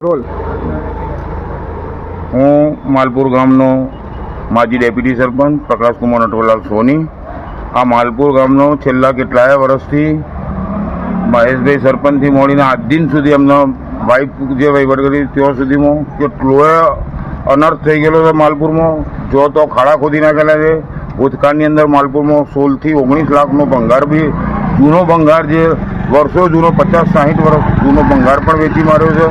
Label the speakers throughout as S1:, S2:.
S1: Role
S2: હું માલપુર ગામનો માજી ડેપ્યુટી સરપંચ પ્રકાશકુમાર નટવરલાલ સોની। આ માલપુર ગામનો છેલ્લા કેટલાય વર્ષથી મહેશભાઈ સરપંચથી મળીને આજ દિન સુધી એમના વાઇફ જે વહીવટ કરી ત્યાં સુધીમાં કેટલોય અનર્થ થઈ ગયેલો છે। માલપુરમાં જો તો ખાડા ખોદી નાખેલા છે। ભૂતકાળની અંદર માલપુરમાં 16 થી 19 લાખનો ભંગાર બી જૂનો ભંગાર જે વર્ષો જૂનો 50-60 વર્ષ જૂનો ભંગાર પણ વેચી માર્યો છે।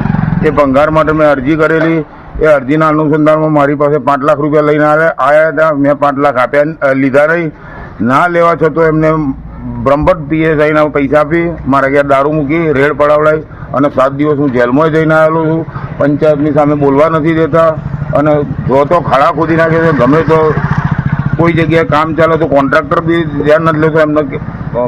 S2: એ ભંગાર માટે મેં અરજી કરેલી। એ અરજીના અનુસંધાનમાં મારી પાસે 5 લાખ રૂપિયા લઈને આવ્યા હતા। મેં 5 લાખ આપ્યા, લીધા નહીં। ના લેવા છતાં એમને બ્રહ્મભટ્ટ PSIના પૈસા આપી મારા ઘેર દારૂ મૂકી રેડ પડાવડાવી અને 7 દિવસ હું જેલમાં જઈને આવેલો છું। પંચાયતની સામે બોલવા નથી દેતા અને જો તો ખાડા ખોદી નાખે છે। ગમે તો કોઈ જગ્યાએ કામ ચાલે તો કોન્ટ્રાક્ટર બી ધ્યાન નથી લેતો। એમને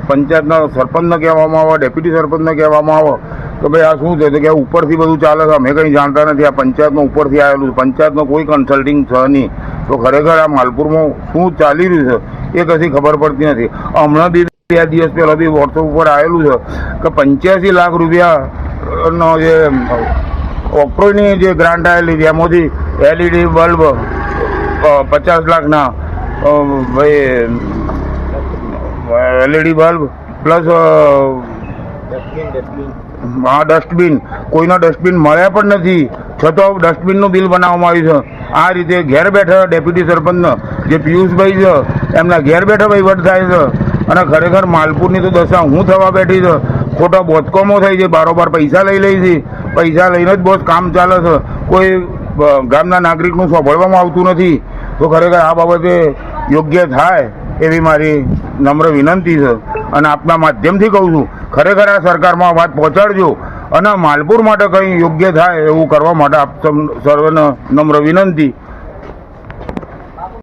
S2: પંચાયતના સરપંચને કહેવામાં આવે, ડેપ્યુટી સરપંચને કહેવામાં આવે કે ભાઈ આ શું છે તો કે ઉપરથી બધું ચાલે છે, અમે કંઈ જાણતા નથી। આ પંચાયતનો ઉપરથી આવેલું છે, પંચાયતનો કોઈ કન્સલ્ટિંગ છે નહીં। તો ખરેખર આ માલપુરમાં શું ચાલી રહ્યું છે એ કશી ખબર પડતી નથી। હમણાં બી 2 દિવસ પહેલાં બી વોટ્સઅપ ઉપર આવેલું છે કે 85 લાખ રૂપિયાનો જે ઓપ્રોની જે ગ્રાન્ટ આવેલી એમાંથી LED બલ્બ 50 લાખના ભાઈ LED બલ્બ પ્લસ હા ડસ્ટબિન, કોઈનો ડસ્ટબિન મળ્યા પણ નથી છતાં ડસ્ટબિનનું બિલ બનાવવામાં આવ્યું છે। આ રીતે ઘેર બેઠા ડેપ્યુટી સરપંચનો જે પિયુષભાઈ છે એમના ઘેર બેઠા વહીવટ થાય છે અને ખરેખર માલપુરની તો દશા હું થવા બેઠી છે। ખોટા બોધકોમો થાય છે, બારોબાર પૈસા લઈ લે છે, પૈસા લઈને જ બહુ કામ ચાલે છે। કોઈ ગામના નાગરિકનું સાંભળવામાં આવતું નથી। તો ખરેખર આ બાબતે યોગ્ય થાય એવી મારી નમ્ર વિનંતી છે અને આપના માધ્યમથી કહું છું ખરેખર આ સરકારમાં વાત પહોંચાડજો અને માલપુર માટે કંઈ યોગ્ય થાય એવું કરવા માટે આપ સર્વેને નમ્ર વિનંતી।